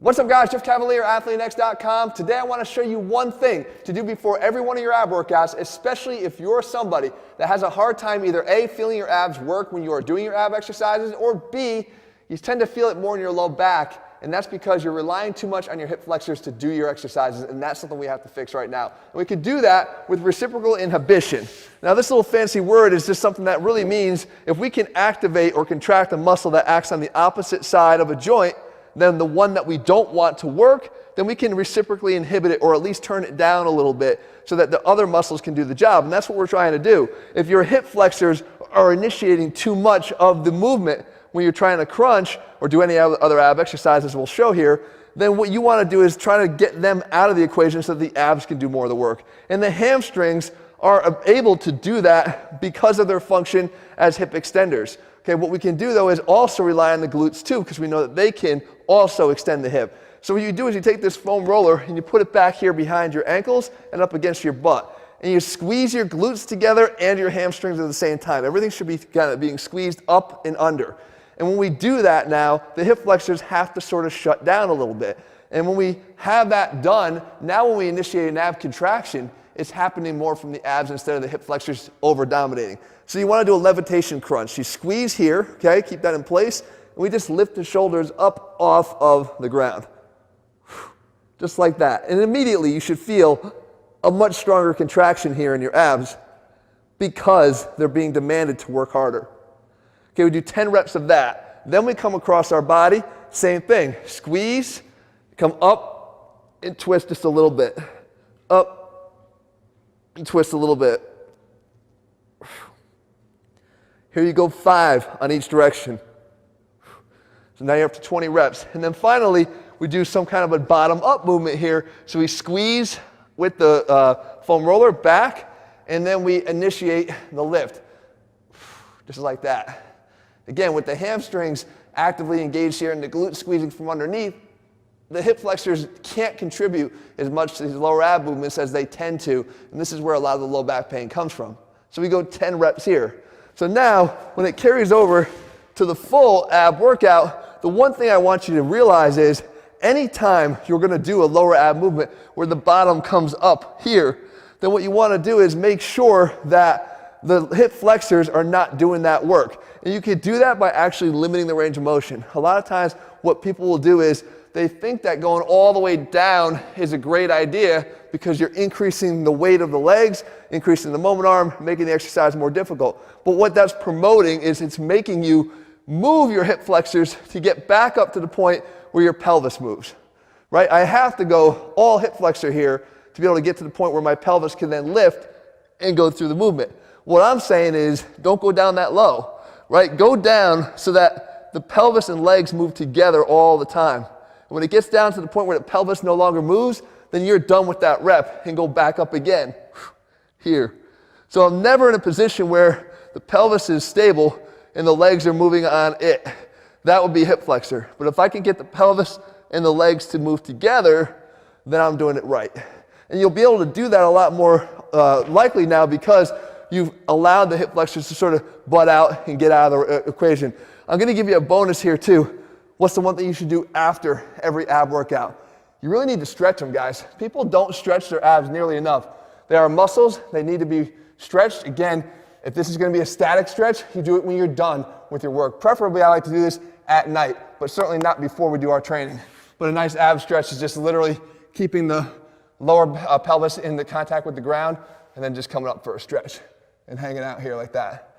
What's up guys, Jeff Cavaliere, ATHLEAN-X.com. Today I want to show you one thing to do before every one of your ab workouts, especially if you're somebody that has a hard time either A, feeling your abs work when you are doing your ab exercises, or B, you tend to feel it more in your low back, and that's because you're relying too much on your hip flexors to do your exercises, and that's something we have to fix right now. And we can do that with reciprocal inhibition. Now this little fancy word is just something that really means if we can activate or contract a muscle that acts on the opposite side of a joint, then the one that we don't want to work, then we can reciprocally inhibit it or at least turn it down a little bit so that the other muscles can do the job. And that's what we're trying to do. If your hip flexors are initiating too much of the movement when you're trying to crunch or do any other ab exercises we'll show here, then what you want to do is try to get them out of the equation so that the abs can do more of the work. And the hamstrings are able to do that because of their function as hip extenders. Okay, what we can do though is also rely on the glutes too, because we know that they can also extend the hip. So what you do is you take this foam roller and you put it back here behind your ankles and up against your butt. And you squeeze your glutes together and your hamstrings at the same time. Everything should be kind of being squeezed up and under. And when we do that now, the hip flexors have to sort of shut down a little bit. And when we have that done, now when we initiate an ab contraction, it's happening more from the abs instead of the hip flexors over dominating. So you want to do a levitation crunch. You squeeze here, okay, keep that in place, and we just lift the shoulders up off of the ground. Just like that. And immediately you should feel a much stronger contraction here in your abs because they're being demanded to work harder. Okay, we do 10 reps of that. Then we come across our body, same thing. Squeeze, come up and twist just a little bit. Up and twist a little bit. Here you go, 5 on each direction. So now you're up to 20 reps. And then finally, we do some kind of a bottom-up movement here. So we squeeze with the foam roller back, and then we initiate the lift. Just like that. Again, with the hamstrings actively engaged here and the glutes squeezing from underneath, the hip flexors can't contribute as much to these lower ab movements as they tend to, and this is where a lot of the low back pain comes from. So we go 10 reps here. So now, when it carries over to the full ab workout, the one thing I want you to realize is anytime you're going to do a lower ab movement where the bottom comes up here, then what you want to do is make sure that the hip flexors are not doing that work. And you can do that by actually limiting the range of motion. A lot of times what people will do is they think that going all the way down is a great idea because you're increasing the weight of the legs, increasing the moment arm, making the exercise more difficult. But what that's promoting is it's making you move your hip flexors to get back up to the point where your pelvis moves, right? I have to go all hip flexor here to be able to get to the point where my pelvis can then lift and go through the movement. What I'm saying is don't go down that low, right? Go down so that the pelvis and legs move together all the time. And when it gets down to the point where the pelvis no longer moves, then you're done with that rep and go back up again here. So I'm never in a position where the pelvis is stable and the legs are moving on it. That would be hip flexor. But if I can get the pelvis and the legs to move together, then I'm doing it right. And you'll be able to do that a lot more likely now because you've allowed the hip flexors to sort of butt out and get out of the equation. I'm going to give you a bonus here too. What's the one thing you should do after every ab workout? You really need to stretch them, guys. People don't stretch their abs nearly enough. They are muscles. They need to be stretched. Again, if this is going to be a static stretch, you do it when you're done with your work. Preferably, I like to do this at night, but certainly not before we do our training. But a nice ab stretch is just literally keeping the lower pelvis in the contact with the ground and then just coming up for a stretch and hanging out here like that.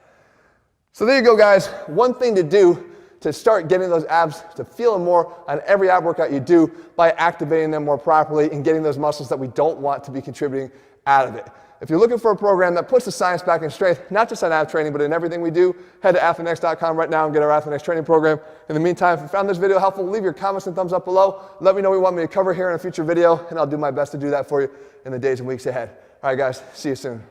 So there you go, guys. One thing to do to start getting those abs to feel more on every ab workout you do by activating them more properly and getting those muscles that we don't want to be contributing out of it. If you're looking for a program that puts the science back in strength, not just on ab training, but in everything we do, head to ATHLEAN-X.com right now and get our ATHLEAN-X training program. In the meantime, if you found this video helpful, leave your comments and thumbs up below. Let me know what you want me to cover here in a future video, and I'll do my best to do that for you in the days and weeks ahead. All right, guys, see you soon.